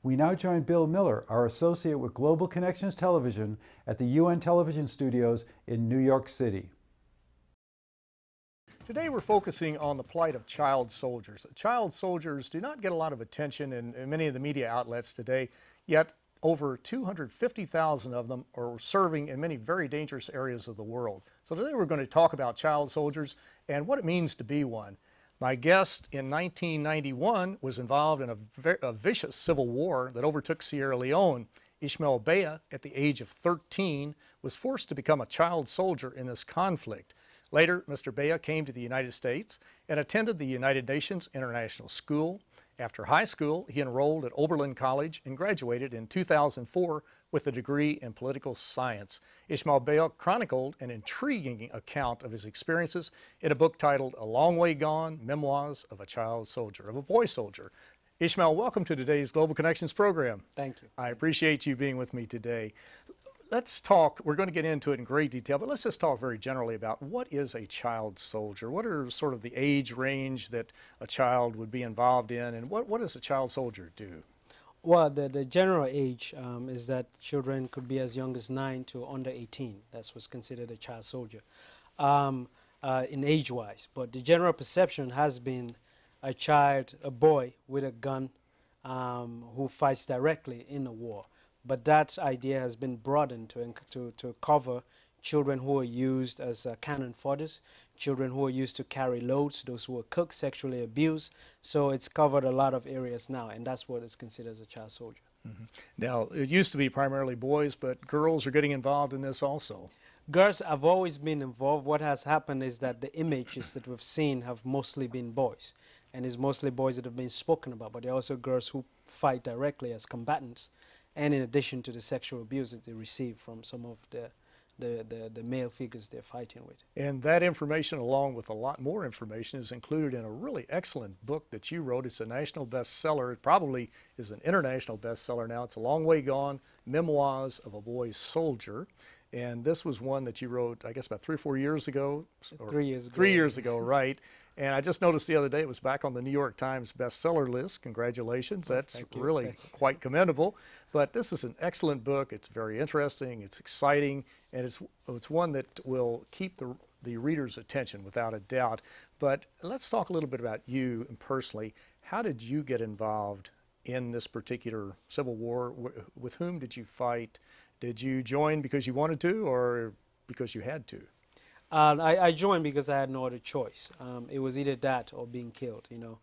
We now join Bill Miller, our associate with Global Connections Television at the UN Television Studios in New York City. Today we're focusing on the plight of child soldiers. Child soldiers do not get a lot of attention in many of the media outlets today, yet over 250,000 of them are serving in many very dangerous areas of the world. So today we're going to talk about child soldiers and what it means to be one. My guest in 1991 was involved in a vicious civil war that overtook Sierra Leone. Ishmael Beah, at the age of 13, was forced to become a child soldier in this conflict. Later, Mr. Beah came to the United States and attended the United Nations International School. After high school, he enrolled at Oberlin College and graduated in 2004 with a degree in political science. Ishmael Beah chronicled an intriguing account of his experiences in a book titled A Long Way Gone, Memoirs of a Child Soldier, of a Boy Soldier. Ishmael, welcome to today's Global Connections program. Thank you. I appreciate you being with me today. Let's talk, we're going to get into it in great detail, but let's just talk very generally about what is a child soldier? What are sort of the age range that a child would be involved in, and what does a child soldier do? Well, the general age is that children could be as young as 9 to under 18. That's what's considered a child soldier in age-wise. But the general perception has been a child, a boy with a gun who fights directly in a war. But that idea has been broadened to cover children who are used as cannon fodders, children who are used to carry loads, those who are cooked, sexually abused. So it's covered a lot of areas now, and that's what is considered as a child soldier. Mm-hmm. Now, it used to be primarily boys, but girls are getting involved in this also. Girls have always been involved. What has happened is that the images that we've seen have mostly been boys, and it's mostly boys that have been spoken about, but there are also girls who fight directly as combatants, and in addition to the sexual abuse that they receive from some of the male figures they're fighting with. And that information, along with a lot more information, is included in a really excellent book that you wrote. It's a national bestseller. It probably is an international bestseller now. It's A Long Way Gone, Memoirs of a Boy Soldier. And this was one that you wrote, I guess, about 3 or 4 years ago. 3 years ago. 3 years ago, right. And I just noticed the other day it was back on the New York Times bestseller list. Congratulations. That's really quite commendable. But this is an excellent book. It's very interesting. It's exciting. And it's one that will keep the reader's attention without a doubt. But let's talk a little bit about you and personally. How did you get involved in this particular civil war? With whom did you fight? Did you join because you wanted to or because you had to? I joined because I had no other choice. It was either that or being killed, you know.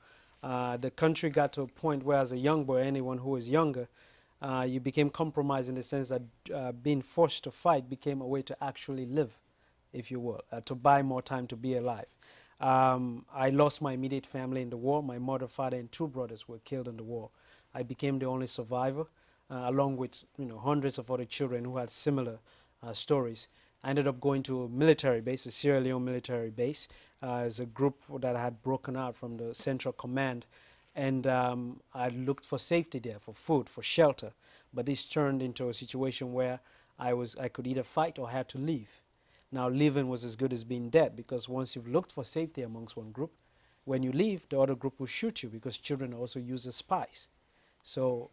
The country got to a point where as a young boy, anyone who was younger, you became compromised in the sense that being forced to fight became a way to actually live, if you will, to buy more time to be alive. I lost my immediate family in the war. My mother, father, and 2 brothers were killed in the war. I became the only survivor. Along with hundreds of other children who had similar stories. I ended up going to a military base, a Sierra Leone military base, as a group that had broken out from the Central Command. And I looked for safety there, for food, for shelter. But this turned into a situation where I could either fight or had to leave. Now, leaving was as good as being dead, because once you've looked for safety amongst one group, when you leave, the other group will shoot you, because children are also used as spies. So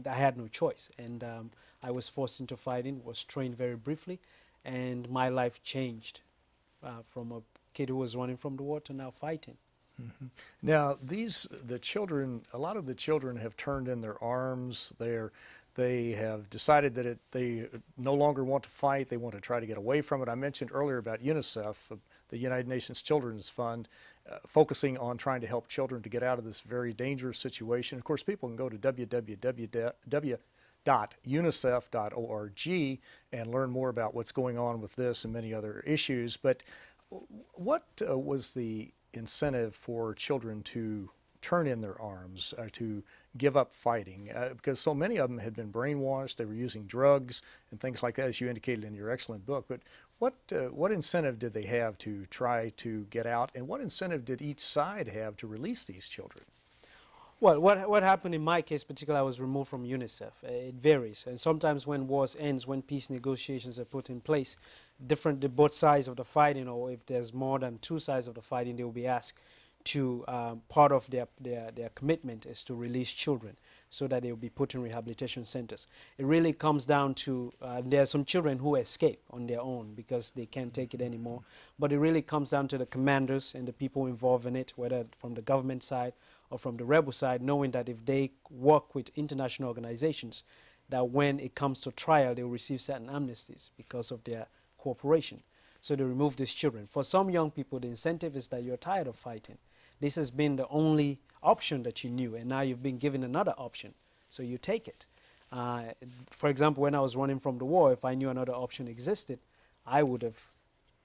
I had no choice, and I was forced into fighting, was trained very briefly, and my life changed from a kid who was running from the war to now fighting. Mm-hmm. Now, the children, a lot of the children have turned in their arms. They have decided that they no longer want to fight. They want to try to get away from it. I mentioned earlier about UNICEF, the United Nations Children's Fund, focusing on trying to help children to get out of this very dangerous situation. Of course, people can go to www.unicef.org and learn more about what's going on with this and many other issues. But what was the incentive for children to turn in their arms, to give up fighting? Because so many of them had been brainwashed. They were using drugs and things like that, as you indicated in your excellent book. But what incentive did they have to try to get out, and what incentive did each side have to release these children? Well, what happened in my case particularly, I was removed from UNICEF. It varies, and sometimes when wars ends, when peace negotiations are put in place, both sides of the fighting, or if there's more than 2 sides of the fighting, they will be asked to, part of their commitment is to release children. so that they will be put in rehabilitation centers. It really comes down to, there are some children who escape on their own because they can't take it anymore, but it really comes down to the commanders and the people involved in it, whether from the government side or from the rebel side, knowing that if they work with international organizations, that when it comes to trial, they will receive certain amnesties because of their cooperation. So they remove these children. For some young people, the incentive is that you're tired of fighting. This has been the only option that you knew, and now you've been given another option, so you take it. For example, when I was running from the war, if I knew another option existed, I would have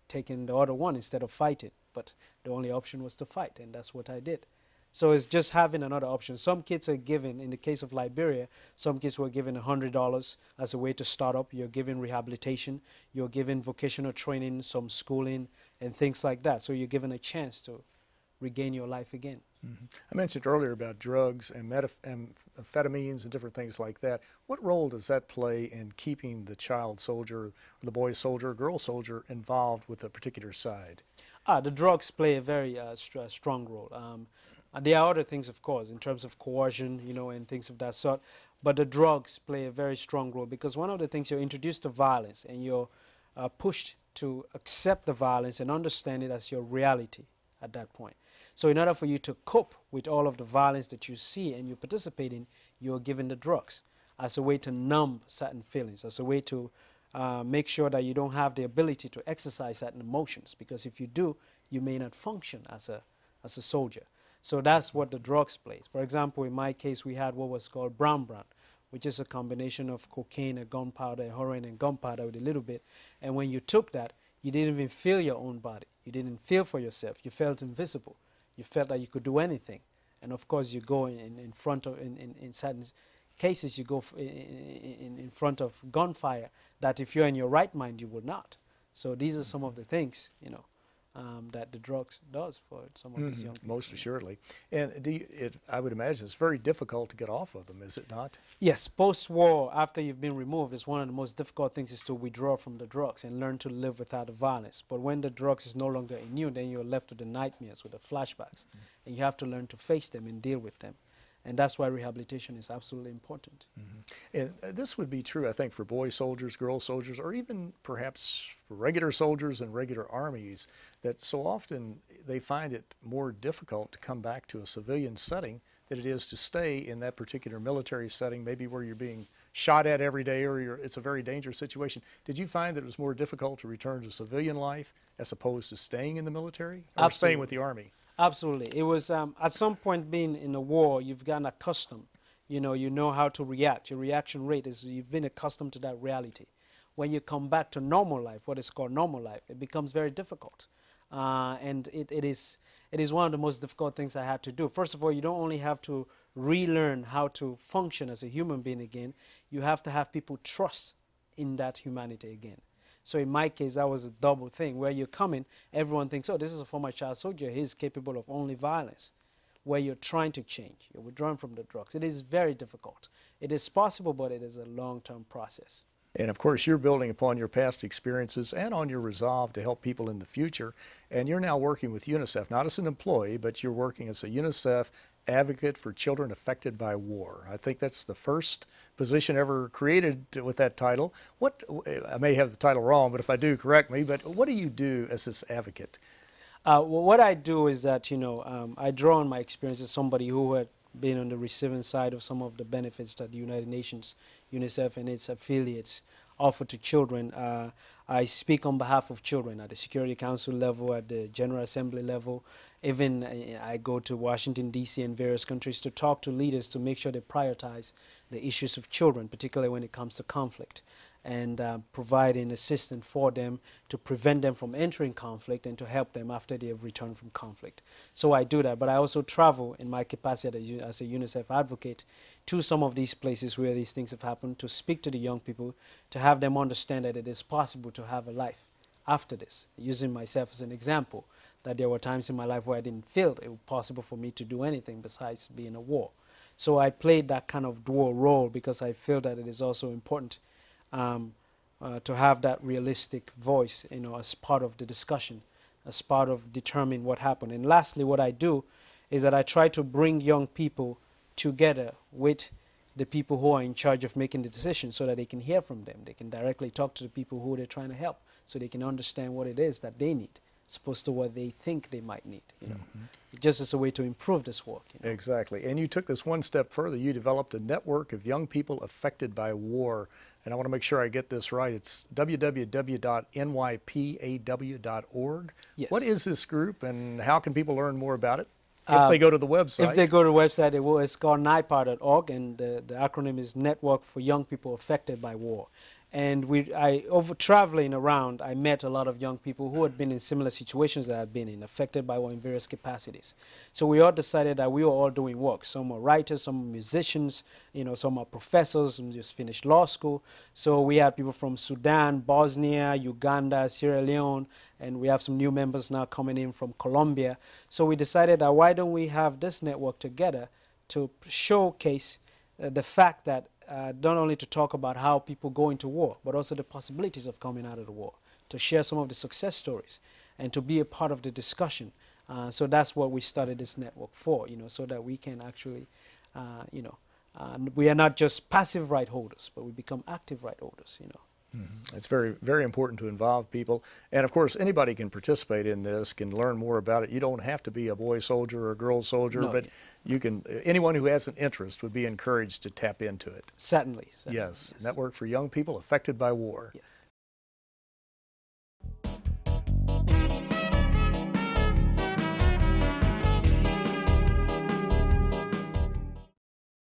taken the other one instead of fighting. But the only option was to fight, and that's what I did. So it's just having another option. Some kids are given, in the case of Liberia, some kids were given $100 as a way to start up. You're given rehabilitation, you're given vocational training, some schooling, and things like that. So you're given a chance to regain your life again. Mm-hmm. I mentioned earlier about drugs and amphetamines and different things like that. What role does that play in keeping the child soldier, or the boy soldier, girl soldier involved with a particular side? The drugs play a very strong role. There are other things, of course, in terms of coercion, you know, and things of that sort. But the drugs play a very strong role because one of the things, you're introduced to violence and you're pushed to accept the violence and understand it as your reality at that point. So in order for you to cope with all of the violence that you see and you participate in, you're given the drugs as a way to numb certain feelings, as a way to make sure that you don't have the ability to exercise certain emotions, because if you do, you may not function as a soldier. So that's what the drugs play. For example, in my case, we had what was called brown, which is a combination of cocaine and gunpowder, heroin and gunpowder with a little bit. And when you took that, you didn't even feel your own body. You didn't feel for yourself. You felt invisible. You felt that you could do anything. And of course, you go in front of, in certain cases, you go in front of gunfire that if you're in your right mind, you would not. So these are some of the things, you know, that the drugs does for some of these young people. Most assuredly. And I would imagine it's very difficult to get off of them, is it not? Yes, post-war, after you've been removed, it's one of the most difficult things is to withdraw from the drugs and learn to live without the violence. But when the drugs is no longer in you, then you're left with the nightmares, with the flashbacks. And you have to learn to face them and deal with them. And that's why rehabilitation is absolutely important. And this would be true, I think, for boy soldiers, girl soldiers, or even perhaps regular soldiers and regular armies, that so often they find it more difficult to come back to a civilian setting than it is to stay in that particular military setting, maybe where you're being shot at every day or it's a very dangerous situation. Did you find that it was more difficult to return to civilian life as opposed to staying in the military or Absolutely. staying with the Army? Absolutely. It was, at some point being in a war, you've gotten accustomed. You know how to react. Your reaction rate is, you've been accustomed to that reality. When you come back to normal life, what is called normal life, it becomes very difficult. And it is one of the most difficult things I had to do. First of all, you don't only have to relearn how to function as a human being again, you have to have people trust in that humanity again. So in my case, that was a double thing, where you come in, everyone thinks, oh, this is a former child soldier, he's capable of only violence. Where you're trying to change, you're withdrawing from the drugs. It is very difficult. It is possible, but it is a long-term process. And of course, you're building upon your past experiences and on your resolve to help people in the future. And you're now working with UNICEF, not as an employee, but you're working as a UNICEF advocate for children affected by war. I think that's the first position ever created with that title. I may have the title wrong, but if I do, correct me. But what do you do as this advocate? Well, what I do is that, I draw on my experience as somebody who had been on the receiving side of some of the benefits that the United Nations, UNICEF and its affiliates offer to children. I speak on behalf of children at the Security Council level, at the General Assembly level. Even I go to Washington, D.C. and various countries to talk to leaders to make sure they prioritize the issues of children, particularly when it comes to conflict, and providing assistance for them to prevent them from entering conflict and to help them after they have returned from conflict. So I do that, but I also travel in my capacity as a UNICEF advocate to some of these places where these things have happened, to speak to the young people, to have them understand that it is possible to have a life after this, using myself as an example, that there were times in my life where I didn't feel it was possible for me to do anything besides be in a war. So I played that kind of dual role because I feel that it is also important to have that realistic voice, as part of the discussion, as part of determining what happened. And lastly, what I do is that I try to bring young people together with the people who are in charge of making the decisions so that they can hear from them. They can directly talk to the people who they're trying to help so they can understand what it is that they need, as opposed to what they think they might need, you know. Just as a way to improve this work. You know. Exactly. And you took this one step further. You developed a network of young people affected by war. And I want to make sure I get this right. It's www.nypaw.org. Yes. What is this group and how can people learn more about it? If they go to the website. If they go to the website, it's called NYPAW.org, and the acronym is Network for Young People Affected by War. And over traveling around, I met a lot of young people who had been in similar situations that I've been in, affected by war in various capacities. So we all decided that we were all doing work. Some are writers, some are musicians, you know, some are professors, some just finished law school. So we had people from Sudan, Bosnia, Uganda, Sierra Leone, and we have some new members now coming in from Colombia. So we decided that why don't we have this network together to showcase the fact that not only to talk about how people go into war, but also the possibilities of coming out of the war, to share some of the success stories, and to be a part of the discussion. So that's what we started this network for, you know, so that we can actually, you know, we are not just passive right holders, but we become active right holders, you know. It's very, very important to involve people. And of course, anybody can participate in this, can learn more about it. You don't have to be a boy soldier or a girl soldier, No, but you can, anyone who has an interest would be encouraged to tap into it. Certainly. Yes. Network for Young People Affected by War. Yes.